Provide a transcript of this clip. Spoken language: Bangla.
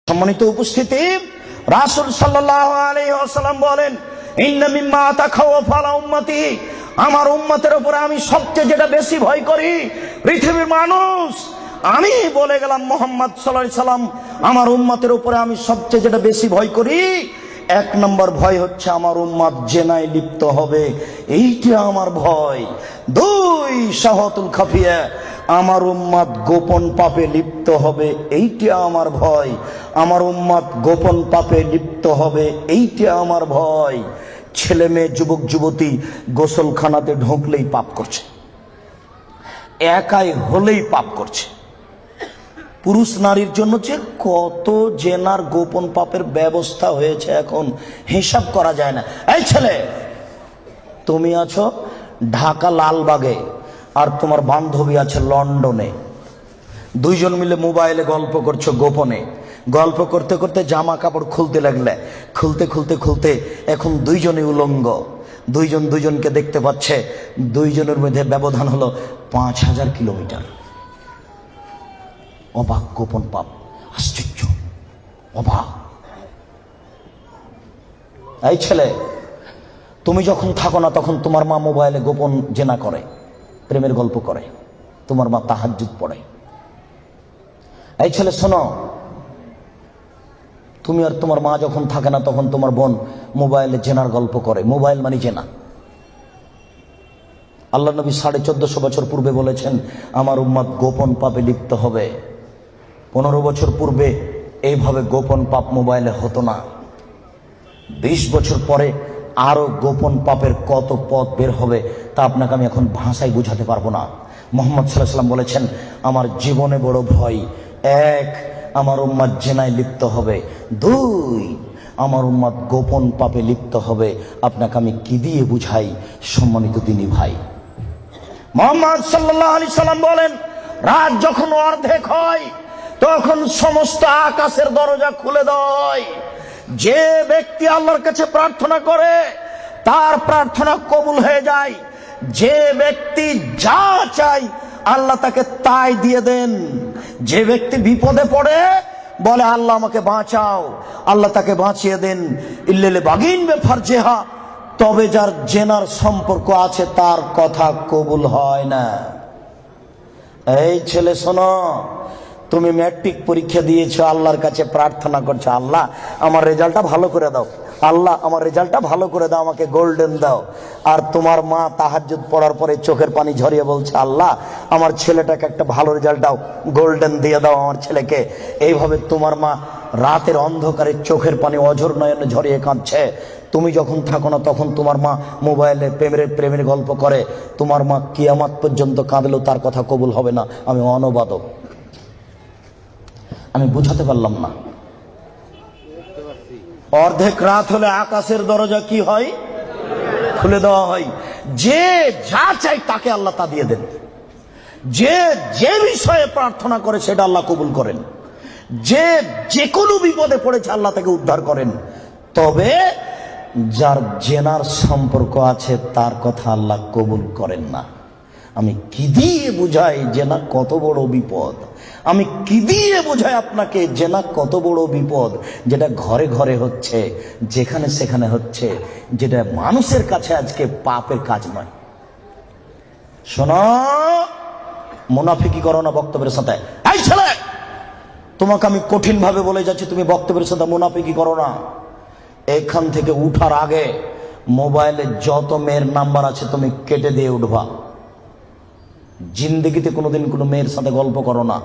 সম্মানিত উপস্থিতি, রাসূল সাল্লাল্লাহু আলাইহি ওয়াসাল্লাম বলেন, ইন্না মিম্মা তাখাওয়াফা আলা উম্মতি, আমার উম্মতের উপরে আমি সবচেয়ে যেটা বেশি ভয় করি পৃথিবীর মানুষ, আমি বলে গেলাম মুহাম্মদ সাল্লাল্লাহু আলাইহি সাল্লাম, আমার উম্মতের উপরে আমি সবচেয়ে যেটা বেশি ভয় করি, এক নম্বর ভয় হচ্ছে আমার উম্মত জেনায় লিপ্ত হবে, এইটা আমার ভয়। দুই, শাহওয়াতুল খাফিয়া, আমার উম্মত গোপন পাপে লিপ্ত হবে, এইটা আমার ভয়। আমার উম্মত গোপন পাপে লিপ্ত হবে, এইটা আমার ভয়। ছেলে মেয়ে, যুবক যুবতী গোসলখানাতে ঢুকলেই পাপ করছে, একাই হলেই পাপ করছে। পুরুষ নারীর জন্য যে কত জেনার গোপন পাপের ব্যবস্থা হয়েছে এখন হিসাব করা যায় না। এই ছেলে, তুমি আছো ঢাকা লালবাগে আর তোমার বান্ধবী আছে লন্ডনে, দুইজন মিলে মোবাইলে গল্প করছো গোপনে। গল্প করতে করতে জামা কাপড় খুলতে লাগলে, খুলতে খুলতে খুলতে এখন দুইজনই উলঙ্গ, দুইজন দুইজনকে দেখতে পাচ্ছে, দুইজনের মধ্যে ব্যবধান হলো 5000 কিলোমিটার। অবাক গোপন পাপ, আশ্চর্য, অবাক। এই ছেলে, তুমি যখন থাকো না তখন তোমার মা মোবাইলে গোপন জেনা করে, প্রেমের গল্প করে, তোমার মা তাহাজ্জুদ পড়ে। এই ছেলে শোনো, তুমি আর তোমার মা যখন থাকে না তখন তোমার বোন মোবাইলে জেনার গল্প করে। মোবাইল মানে জেনা। আল্লাহ নবী 1450 বছর পূর্বে বলেছেন আমার উম্মত গোপন পাপে লিপ্ত হবে। 15 বছর পূর্বে এইভাবে গোপন পাপ মোবাইলে হতো না। 20 বছর পরে আরো গোপন পাপের কত পথ বের হবে তা আপনাকে আমি এখন ভাষায় বুঝাতে পারবো না। মুহাম্মদ সাল্লাল্লাহু আলাইহি ওয়াসাল্লাম বলেছেন আমার জীবনে বড় ভয়, এক, আমার উম্মত জেনায় লিপ্ত হবে, দুই, আমার উম্মত গোপন পাপে লিপ্ত হবে। আপনাকে আমি কি দিয়ে বুঝাই সম্মানিত দিনী ভাই? মুহাম্মদ সাল্লাল্লাহু আলাইহি সাল্লাম বলেন রাত যখন অর্ধেক হয় তখন সমস্ত আকাশের দরজা খুলে দেয়। যে ব্যক্তি আল্লাহর কাছে প্রার্থনা করে তার প্রার্থনা কবুল হয়ে যায়। যে ব্যক্তি যা চায় আল্লাহ তাকে তাই দিয়ে দেন। যে ব্যক্তি বিপদে পড়ে বলে আল্লাহ আমাকে বাঁচাও, আল্লাহ তাকে বাঁচিয়ে দেন। ইল্লাল বাগিন বেফারজেহা, তবে যার জেনার সম্পর্ক আছে তার কথা কবুল হয় না। এই ছেলে শোনো, তুমি ম্যাট্রিক পরীক্ষা দিয়েছো, আল্লাহর কাছে প্রার্থনা করছো আল্লাহ আমার রেজাল্টটা ভালো করে দাও, আল্লাহ আমার রেজাল্টটা ভালো করে দাও, আমাকে গোল্ডেন দাও। আর তোমার মা তাহাজ্জুদ পড়ার পরে চোখের পানি ঝরিয়ে বলছে আল্লাহ আমার ছেলেটাকে একটা ভালো রেজাল্ট দাও, গোল্ডেন দিয়ে দাও আমার ছেলেকে। এইভাবে তোমার মা রাতের অন্ধকারে চোখের পানি অঝর নয়নে ঝরিয়ে কাঁদছে। তুমি যখন থাকো না তখন তোমার মা মোবাইলে প্রেমের গল্প করে। তোমার মা কিয়ামত পর্যন্ত কাঁদলেও তার কথা কবুল হবে না। আমি অনুবাদক, আমি বুঝাতে পারলাম না। অর্ধেক রাত হলে আকাশের দরজা কি হয়? খুলে দেওয়া হয়। যে যা চাই তাকে আল্লাহ তা দিয়ে দেন। যে যে বিষয়ে প্রার্থনা করে সেটা আল্লাহ কবুল করেন। যে যে কোনো বিপদে পড়েছে আল্লাহ তাকে উদ্ধার করেন। তবে যার জেনার সম্পর্ক আছে তার কথা আল্লাহ কবুল করেন না। আমি কি দিয়ে বুঝাই জেনা কত বড় বিপদ? আমি কি দিয়ে বুঝাই আপনাকে জেনা কত বড় বিপদ? যেটা ঘরে ঘরে হচ্ছে, যেখানে সেখানে হচ্ছে, যেটা মানুষের কাছে আজকে পাপের কাজ নয়। শোনো, মুনাফিকি করো না বক্তব্যের সাথে। এই ছেলে, তোমাকে আমি কঠিন ভাবে বলে যাচ্ছি, তুমি বক্তব্যের সাথে মুনাফিকি করো না। এখান থেকে উঠার আগে মোবাইলে যত মেয়ের নাম্বার আছে তুমি কেটে দিয়ে উঠবা। জিন্দেগিতে কোনোদিন কোনো মেয়ের সাথে গল্প করো না।